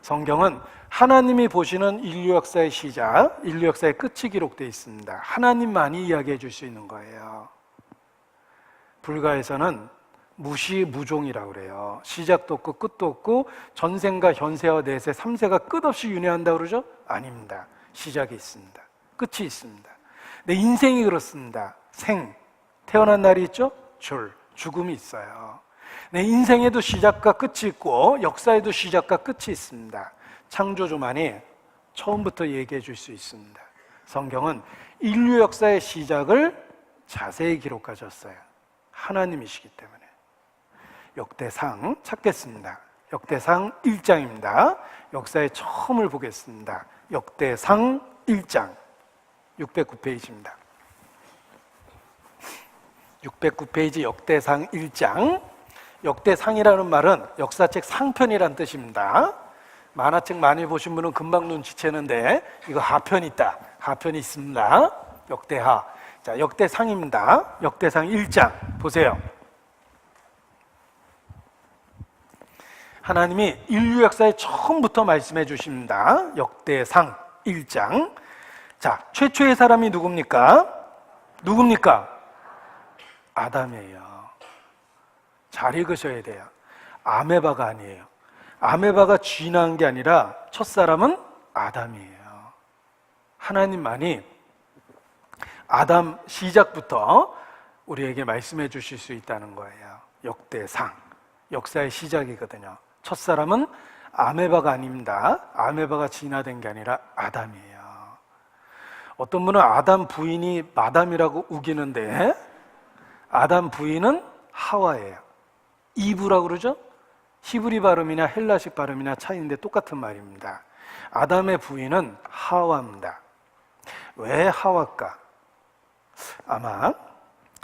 성경은 하나님이 보시는 인류 역사의 시작, 인류 역사의 끝이 기록되어 있습니다. 하나님만이 이야기해 줄 수 있는 거예요. 불가에서는 무시무종이라고 그래요. 시작도 없고 끝도 없고 전생과 현세와 내세, 삼세가 끝없이 윤회한다고 그러죠? 아닙니다. 시작이 있습니다. 끝이 있습니다. 내 인생이 그렇습니다. 태어난 날이 있죠? 죽음이 있어요. 내 인생에도 시작과 끝이 있고 역사에도 시작과 끝이 있습니다. 창조주만이 처음부터 얘기해 줄 수 있습니다. 성경은 인류 역사의 시작을 자세히 기록하셨어요. 하나님이시기 때문에. 역대상 찾겠습니다. 역대상 1장입니다. 역사의 처음을 보겠습니다. 역대상 1장 609페이지입니다. 609페이지 역대상 1장. 역대상이라는 말은 역사책 상편이란 뜻입니다. 만화책 많이 보신 분은 금방 눈치채는데 이거 하편이 있다. 하편이 있습니다. 역대하. 자, 역대상입니다. 역대상 1장 보세요. 하나님이 인류 역사의 처음부터 말씀해 주십니다. 역대상 1장. 자, 최초의 사람이 누굽니까? 아담이에요. 잘 읽으셔야 돼요. 아메바가 아니에요. 아메바가 쥐난 게 아니라 첫사람은 아담이에요. 하나님만이 아담 시작부터 우리에게 말씀해 주실 수 있다는 거예요. 역대상, 역사의 시작이거든요. 첫사람은 아메바가 아닙니다. 아메바가 진화된 게 아니라 아담이에요. 어떤 분은 아담 부인이 마담이라고 우기는데 아담 부인은 하와예요. 이브라고 그러죠? 히브리 발음이나 헬라식 발음이나 차이인데 똑같은 말입니다. 아담의 부인은 하와입니다. 왜 하와일까? 아마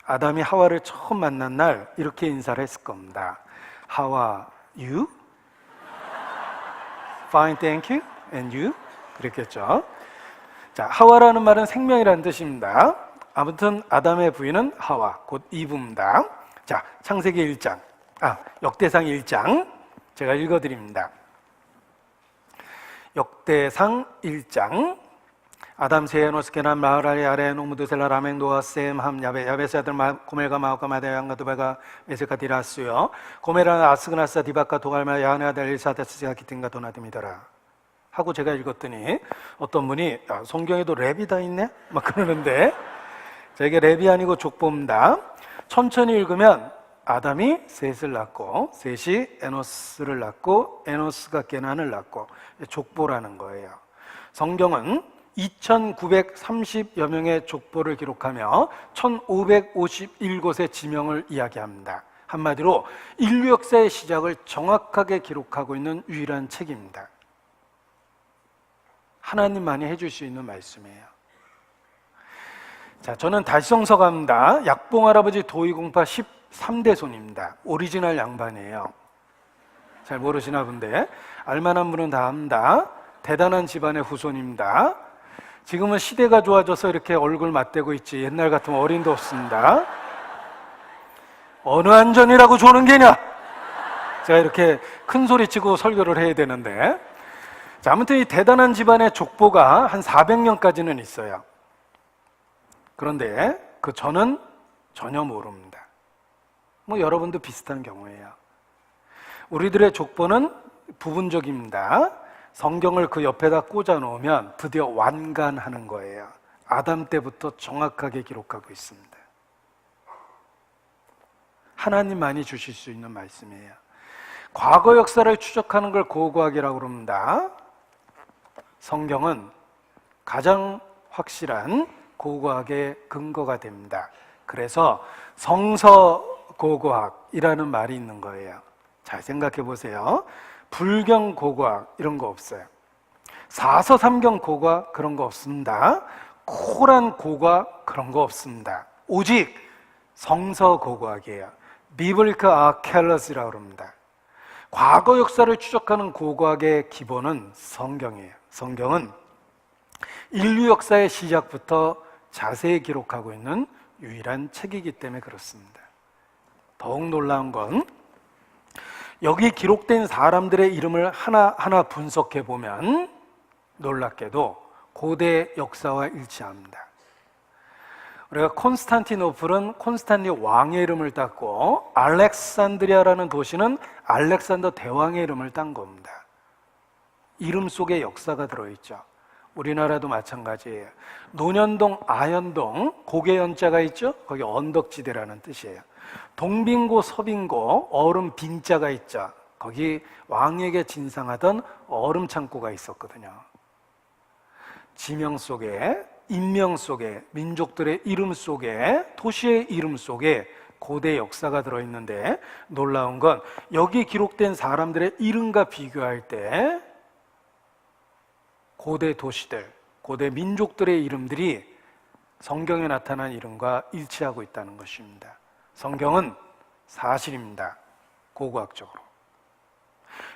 아담이 하와를 처음 만난 날 이렇게 인사를 했을 겁니다. How are you? Fine, thank you. And you? 그랬겠죠. 자, 하와라는 말은 생명이라는 뜻입니다. 아무튼 아담의 부인은 하와, 곧 이브입니다. 자, 창세기 1장, 역대상 1장 제가 읽어드립니다. 역대상 1장. 아담 세노스 게난 마하라리 아레 노무드셀라 라맹 노아셈 함 야베스 아들 고멜가 마오카 마데양가 두베가 메세카 디라스요 고멜라 아스그나사 디바카 도갈마 야하네 아들 일사데스가 기팅가 도나드미더라 하고 제가 읽었더니 어떤 분이 성경에도 랩이 다 있네? 막 그러는데 이게 랩이 아니고 족보입니다. 천천히 읽으면 아담이 셋을 낳고 셋이 에노스를 낳고 에노스가 게난을 낳고 족보라는 거예요. 성경은 2930여 명의 족보를 기록하며 1551곳의 지명을 이야기합니다. 한마디로 인류 역사의 시작을 정확하게 기록하고 있는 유일한 책입니다. 하나님만이 해줄 수 있는 말씀이에요. 자, 저는 달성서가입니다. 약봉 할아버지 도의공파 13대 손입니다. 오리지널 양반이에요. 잘 모르시나 본데 알만한 분은 다 압니다. 대단한 집안의 후손입니다. 지금은 시대가 좋아져서 이렇게 얼굴 맞대고 있지 옛날 같으면 어린도 없습니다. 어느 안전이라고 조는 게냐? 제가 이렇게 큰 소리 치고 설교를 해야 되는데, 자, 아무튼 이 대단한 집안의 족보가 한 400년까지는 있어요. 그런데 그 저는 전혀 모릅니다. 여러분도 비슷한 경우예요. 우리들의 족보는 부분적입니다. 성경을 그 옆에다 꽂아 놓으면 드디어 완간하는 거예요. 아담 때부터 정확하게 기록하고 있습니다. 하나님만이 주실 수 있는 말씀이에요. 과거 역사를 추적하는 걸 고고학이라고 그럽니다. 성경은 가장 확실한 고고학의 근거가 됩니다. 그래서 성서고고학이라는 말이 있는 거예요. 잘 생각해 보세요. 불경 고고학 이런 거 없어요. 사서삼경 고고학 그런 거 없습니다. 코란 고고학 그런 거 없습니다. 오직 성서고고학이에요. 비블리컬 아케올로지라고 합니다. 과거 역사를 추적하는 고고학의 기본은 성경이에요. 성경은 인류 역사의 시작부터 자세히 기록하고 있는 유일한 책이기 때문에 그렇습니다. 더욱 놀라운 건 여기 기록된 사람들의 이름을 하나하나 분석해 보면 놀랍게도 고대 역사와 일치합니다. 우리가 콘스탄티노플은 콘스탄틴 왕의 이름을 땄고 알렉산드리아라는 도시는 알렉산더 대왕의 이름을 딴 겁니다. 이름 속에 역사가 들어있죠. 우리나라도 마찬가지예요. 논현동, 아현동, 고개 연자가 있죠. 거기 언덕지대라는 뜻이에요. 동빙고, 서빙고, 얼음 빙자가 있죠. 거기 왕에게 진상하던 얼음 창고가 있었거든요. 지명 속에, 인명 속에, 민족들의 이름 속에, 도시의 이름 속에 고대 역사가 들어있는데 놀라운 건 여기 기록된 사람들의 이름과 비교할 때 고대 도시들, 고대 민족들의 이름들이 성경에 나타난 이름과 일치하고 있다는 것입니다. 성경은 사실입니다. 고고학적으로.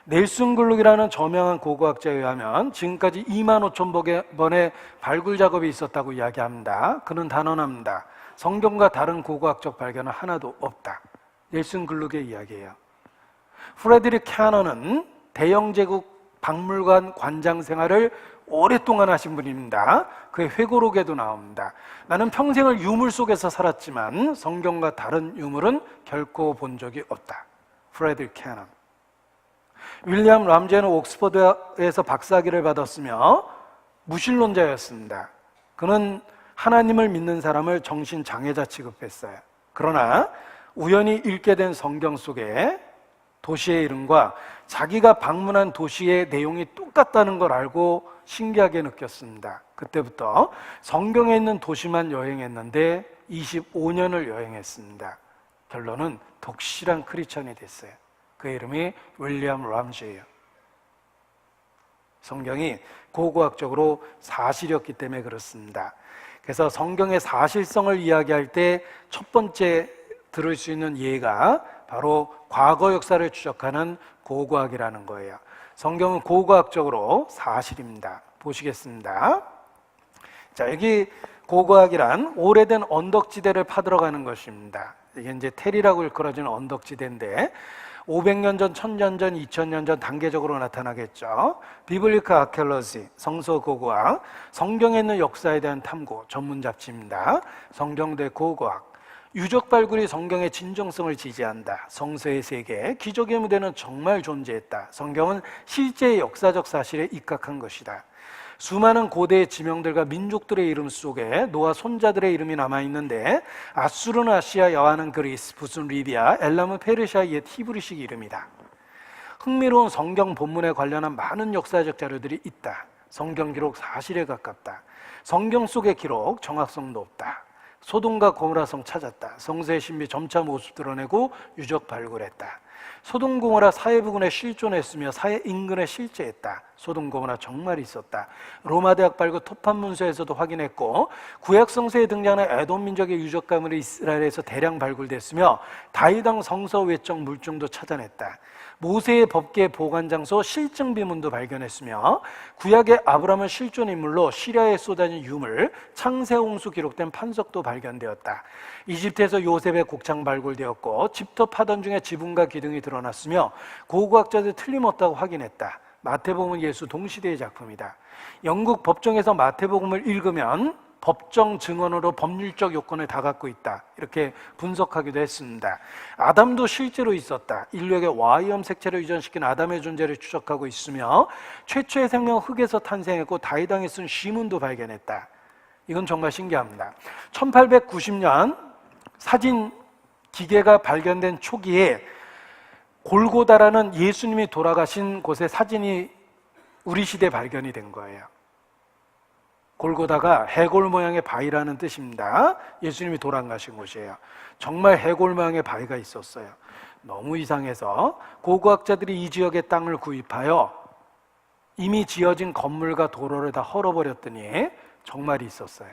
넬슨 글룩이라는 저명한 고고학자에 의하면 지금까지 25,000번의 발굴 작업이 있었다고 이야기합니다. 그는 단언합니다. 성경과 다른 고고학적 발견은 하나도 없다. 넬슨 글룩의 이야기예요. 프레드릭 캐넌은 대영제국 박물관 관장 생활을 오랫동안 하신 분입니다. 그의 회고록에도 나옵니다. 나는 평생을 유물 속에서 살았지만 성경과 다른 유물은 결코 본 적이 없다. 프레드릭 캐넌. 윌리엄 람제는 옥스퍼드에서 박사학위를 받았으며 무신론자였습니다. 그는 하나님을 믿는 사람을 정신장애자 취급했어요. 그러나 우연히 읽게 된 성경 속에 도시의 이름과 자기가 방문한 도시의 내용이 똑같다는 걸 알고 신기하게 느꼈습니다. 그때부터 성경에 있는 도시만 여행했는데 25년을 여행했습니다. 결론은 독실한 크리스천이 됐어요. 그 이름이 윌리엄 람제예요. 성경이 고고학적으로 사실이었기 때문에 그렇습니다. 그래서 성경의 사실성을 이야기할 때 첫 번째 들을 수 있는 예가 바로 과거 역사를 추적하는 고고학이라는 거예요. 성경은 고고학적으로 사실입니다. 보시겠습니다. 자, 여기 고고학이란 오래된 언덕지대를 파들어가는 것입니다. 이게 이제 텔이라고 일컬어지는 언덕지대인데 500년 전, 1000년 전, 2000년 전 단계적으로 나타나겠죠. 비블리카 아케올로지, 성서 고고학, 성경에 있는 역사에 대한 탐구 전문 잡지입니다. 성경대 고고학. 유적 발굴이 성경의 진정성을 지지한다. 성서의 세계, 기적의 무대는 정말 존재했다. 성경은 실제의 역사적 사실에 입각한 것이다. 수많은 고대의 지명들과 민족들의 이름 속에 노아 손자들의 이름이 남아있는데 아수르는 아시아, 여하는 그리스, 붓은 리비아, 엘람은 페르시아, 옛 히브리식 이름이다. 흥미로운 성경 본문에 관련한 많은 역사적 자료들이 있다. 성경 기록 사실에 가깝다. 성경 속의 기록 정확성도 없다. 소돔과 고모라성 찾았다. 성서의 신비 점차 모습 드러내고 유적 발굴했다. 소돔 고모라 사해 부근에 실존했으며 사해 인근에 실제했다. 소돔 고모라 정말 있었다. 로마 대학 발굴 토판 문서에서도 확인했고 구약 성서에 등장하는 에돔 민족의 유적 가물이 이스라엘에서 대량 발굴됐으며 다윗왕 성서 외적 물증도 찾아냈다. 모세의 법계 보관 장소 실증 비문도 발견했으며 구약의 아브라함은 실존 인물로 시리아에 쏟아진 유물, 창세 홍수 기록된 판석도 발견되었다. 이집트에서 요셉의 곡창 발굴되었고 집터파던 중에 지붕과 기둥이 드러났으며 고고학자들 틀림없다고 확인했다. 마태복음은 예수 동시대의 작품이다. 영국 법정에서 마태복음을 읽으면 법정 증언으로 법률적 요건을 다 갖고 있다. 이렇게 분석하기도 했습니다. 아담도 실제로 있었다. 인류에게 Y형 색채를 유전시킨 아담의 존재를 추적하고 있으며 최초의 생명 흙에서 탄생했고 다윗왕이 쓴 시문도 발견했다. 이건 정말 신기합니다. 1890년 사진 기계가 발견된 초기에 골고다라는 예수님이 돌아가신 곳의 사진이 우리 시대에 발견이 된 거예요. 골고다가 해골 모양의 바위라는 뜻입니다. 예수님이 돌아가신 곳이에요. 정말 해골 모양의 바위가 있었어요. 너무 이상해서 고고학자들이 이 지역의 땅을 구입하여 이미 지어진 건물과 도로를 다 헐어버렸더니 정말 있었어요.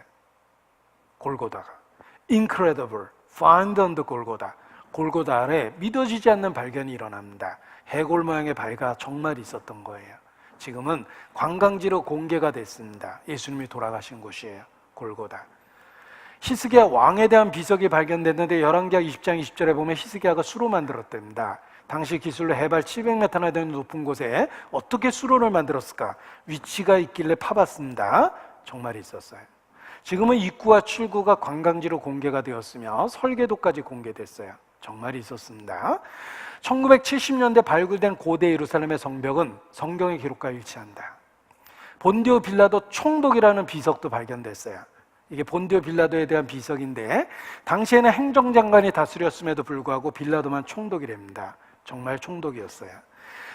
골고다가 Incredible, Find on the 골고다. 골고다 아래 믿어지지 않는 발견이 일어납니다. 해골 모양의 바위가 정말 있었던 거예요. 지금은 관광지로 공개가 됐습니다. 예수님이 돌아가신 곳이에요. 골고다. 히스기야 왕에 대한 비석이 발견됐는데 열왕기하 20장 20절에 보면 히스기야가 수로 만들었답니다. 당시 기술로 해발 700m나 되는 높은 곳에 어떻게 수로를 만들었을까? 위치가 있길래 파봤습니다. 정말 있었어요. 지금은 입구와 출구가 관광지로 공개가 되었으며 설계도까지 공개됐어요. 정말 있었습니다. 1970년대 발굴된 고대 예루살렘의 성벽은 성경의 기록과 일치한다. 본디오 빌라도 총독이라는 비석도 발견됐어요. 이게 본디오 빌라도에 대한 비석인데 당시에는 행정장관이 다스렸음에도 불구하고 빌라도만 총독이랍니다. 정말 총독이었어요.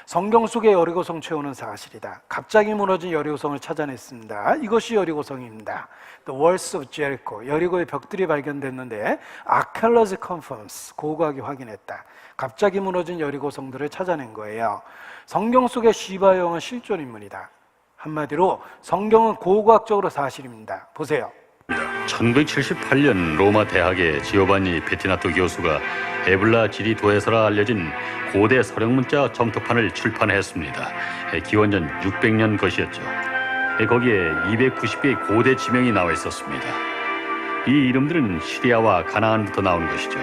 성경 속의 여리고성 최후는 사실이다. 갑자기 무너진 여리고성을 찾아냈습니다. 이것이 여리고성입니다. The Walls of Jericho, 여리고의 벽들이 발견됐는데 Archaeology Conference, 고고학이 확인했다. 갑자기 무너진 여리고성들을 찾아낸 거예요. 성경 속의 시바 여왕은 실존 인물이다. 한마디로 성경은 고고학적으로 사실입니다. 보세요. 1978년 로마 대학의 지오반니 베티나토 교수가 에블라 지리도에서라 알려진 고대 서령문자 점토판을 출판했습니다. 기원전 600년 것이었죠. 거기에 290개의 고대 지명이 나와 있었습니다. 이 이름들은 시리아와 가나안부터 나온 것이죠.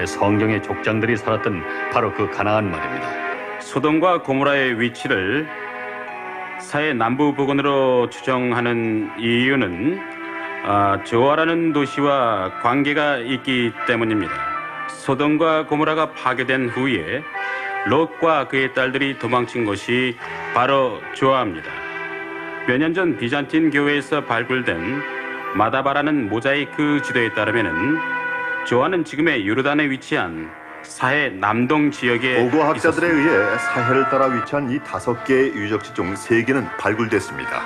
성경의 족장들이 살았던 바로 그 가나안 말입니다. 소돔과 고모라의 위치를 사해 남부 부근으로 추정하는 이유는 조아라는 도시와 관계가 있기 때문입니다. 소돔과 고모라가 파괴된 후에 롯과 그의 딸들이 도망친 곳이 바로 조아입니다. 몇 년 전 비잔틴 교회에서 발굴된 마다바라는 모자이크 지도에 따르면 조아는 지금의 요르단에 위치한 사해 남동 지역에 고고학자들에 의해 사해를 따라 위치한 이 5개의 유적지 중 3개는 발굴됐습니다.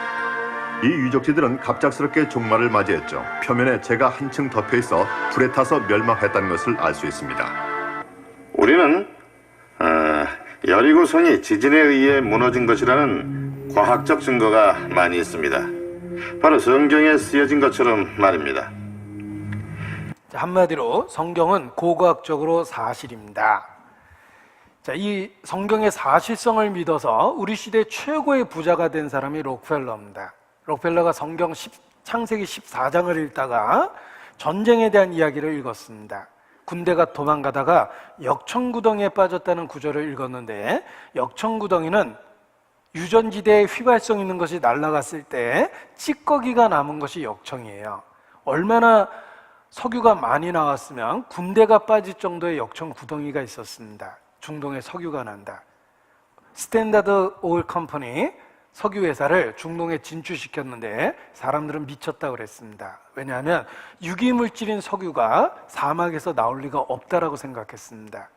이 유적지들은 갑작스럽게 종말을 맞이했죠. 표면에 재가 한층 덮여 있어 불에 타서 멸망했다는 것을 알 수 있습니다. 우리는 여리고성이 지진에 의해 무너진 것이라는 과학적 증거가 많이 있습니다. 바로 성경에 쓰여진 것처럼 말입니다. 한마디로 성경은 고고학적으로 사실입니다. 자, 이 성경의 사실성을 믿어서 우리 시대 최고의 부자가 된 사람이 록펠러입니다. 록펠러가 성경 창세기 14장을 읽다가 전쟁에 대한 이야기를 읽었습니다. 군대가 도망가다가 역청구덩이에 빠졌다는 구절을 읽었는데, 역청구덩이는 유전지대에 휘발성 있는 것이 날아갔을 때 찌꺼기가 남은 것이 역청이에요. 얼마나 석유가 많이 나왔으면 군대가 빠질 정도의 역청구덩이가 있었습니다. 중동에 석유가 난다. 스탠다드 오일 컴퍼니 석유회사를 중동에 진출시켰는데 사람들은 미쳤다고 그랬습니다. 왜냐하면 유기물질인 석유가 사막에서 나올 리가 없다라고 생각했습니다.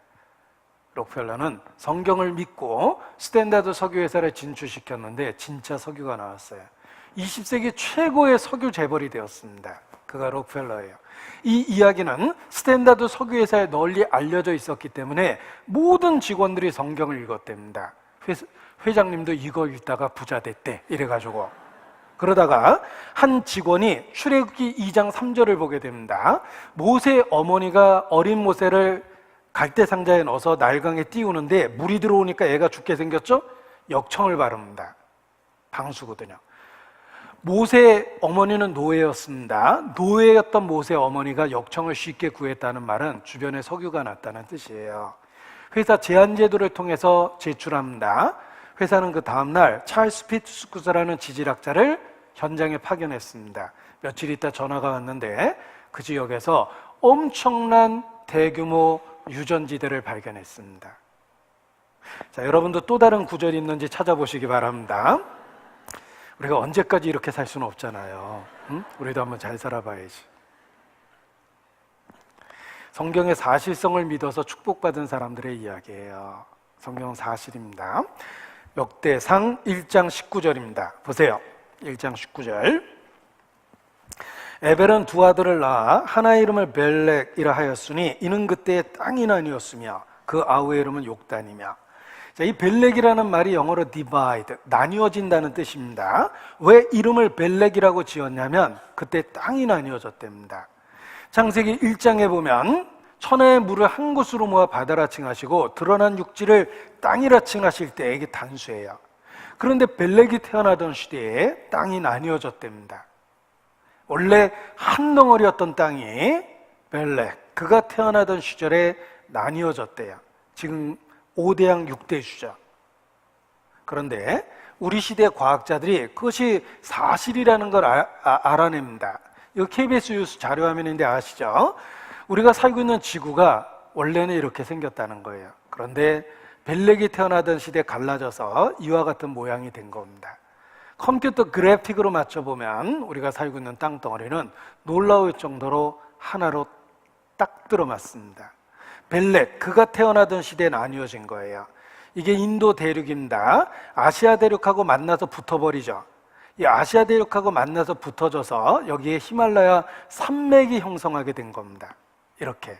록펠러는 성경을 믿고 스탠다드 석유회사를 진출시켰는데 진짜 석유가 나왔어요. 20세기 최고의 석유 재벌이 되었습니다. 그가 록펠러예요. 이 이야기는 스탠다드 석유회사에 널리 알려져 있었기 때문에 모든 직원들이 성경을 읽었답니다. 회장님도 이거 읽다가 부자 됐대, 이래가지고. 그러다가 한 직원이 출애굽기 2장 3절을 보게 됩니다. 모세 어머니가 어린 모세를 갈대상자에 넣어서 날강에 띄우는데 물이 들어오니까 애가 죽게 생겼죠? 역청을 바릅니다. 방수거든요. 모세 어머니는 노예였습니다. 노예였던 모세 어머니가 역청을 쉽게 구했다는 말은 주변에 석유가 났다는 뜻이에요. 회사 제한제도를 통해서 제출합니다. 회사는 그 다음날 찰스 피투스쿠스라는 지질학자를 현장에 파견했습니다. 며칠 있다 전화가 왔는데 그 지역에서 엄청난 대규모 유전지대를 발견했습니다. 자, 여러분도 또 다른 구절이 있는지 찾아보시기 바랍니다. 우리가 언제까지 이렇게 살 수는 없잖아요. 응? 우리도 한번 잘 살아봐야지. 성경의 사실성을 믿어서 축복받은 사람들의 이야기예요. 성경은 사실입니다. 역대상 1장 19절입니다. 보세요. 1장 19절. 에벨은 두 아들을 낳아 하나의 이름을 벨렉이라 하였으니 이는 그때의 땅이 나뉘었으며 그 아우의 이름은 욕단이며. 자, 이 벨렉이라는 말이 영어로 divide, 나뉘어진다는 뜻입니다. 왜 이름을 벨렉이라고 지었냐면 그때 땅이 나뉘어졌답니다. 창세기 1장에 보면 천하의 물을 한 곳으로 모아 바다라 칭하시고 드러난 육지를 땅이라 칭하실 때 이게 단수예요. 그런데 벨렉이 태어나던 시대에 땅이 나뉘어졌답니다. 원래 한 덩어리였던 땅이 벨렉, 그가 태어나던 시절에 나뉘어졌대요. 지금 5대양 6대주죠. 그런데 우리 시대 과학자들이 그것이 사실이라는 걸 알아냅니다. 이거 KBS 뉴스 자료화면인데 아시죠? 우리가 살고 있는 지구가 원래는 이렇게 생겼다는 거예요. 그런데 벨렉이 태어나던 시대에 갈라져서 이와 같은 모양이 된 겁니다. 컴퓨터 그래픽으로 맞춰보면 우리가 살고 있는 땅덩어리는 놀라울 정도로 하나로 딱 들어맞습니다. 벨렉, 그가 태어나던 시대에 나뉘어진 거예요. 이게 인도 대륙입니다. 아시아 대륙하고 만나서 붙어버리죠. 이 아시아 대륙하고 만나서 붙어져서 여기에 히말라야 산맥이 형성하게 된 겁니다. 이렇게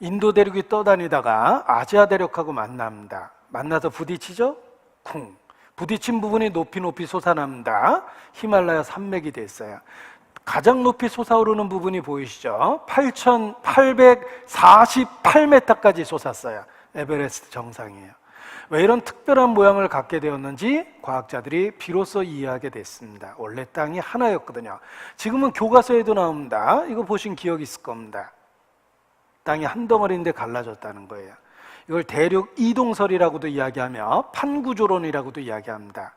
인도 대륙이 떠다니다가 아시아 대륙하고 만납니다. 만나서 부딪히죠? 쿵. 부딪힌 부분이 높이 솟아납니다. 히말라야 산맥이 됐어요. 가장 높이 솟아오르는 부분이 보이시죠? 8,848m까지 솟았어요. 에베레스트 정상이에요. 왜 이런 특별한 모양을 갖게 되었는지 과학자들이 비로소 이해하게 됐습니다. 원래 땅이 하나였거든요. 지금은 교과서에도 나옵니다. 이거 보신 기억 있을 겁니다. 땅이 한 덩어리인데 갈라졌다는 거예요. 이걸 대륙 이동설이라고도 이야기하며 판구조론이라고도 이야기합니다.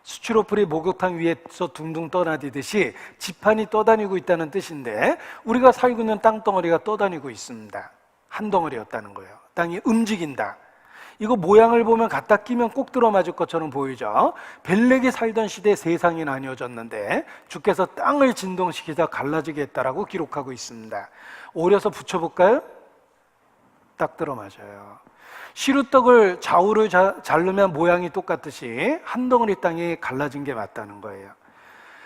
수치로풀이 목욕탕 위에서 둥둥 떠다니듯이 지판이 떠다니고 있다는 뜻인데 우리가 살고 있는 땅덩어리가 떠다니고 있습니다. 한 덩어리였다는 거예요. 땅이 움직인다. 이거 모양을 보면 갖다 끼면 꼭 들어맞을 것처럼 보이죠. 벨렉이 살던 시대에 세상이 나뉘어졌는데 주께서 땅을 진동시키자 갈라지게 했다라고 기록하고 있습니다. 오려서 붙여볼까요? 딱 들어맞아요. 시루떡을 좌우를 자르면 모양이 똑같듯이 한 덩어리 땅이 갈라진 게 맞다는 거예요.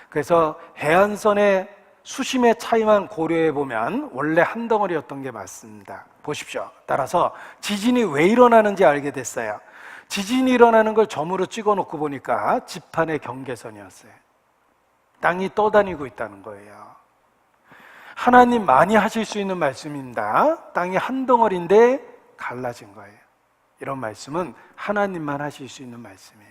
그래서 해안선의 수심의 차이만 고려해 보면 원래 한 덩어리였던 게 맞습니다. 보십시오. 따라서 지진이 왜 일어나는지 알게 됐어요. 지진이 일어나는 걸 점으로 찍어 놓고 보니까 지판의 경계선이었어요. 땅이 떠다니고 있다는 거예요. 하나님 많이 하실 수 있는 말씀입니다. 땅이 한 덩어리인데 갈라진 거예요. 이런 말씀은 하나님만 하실 수 있는 말씀이에요.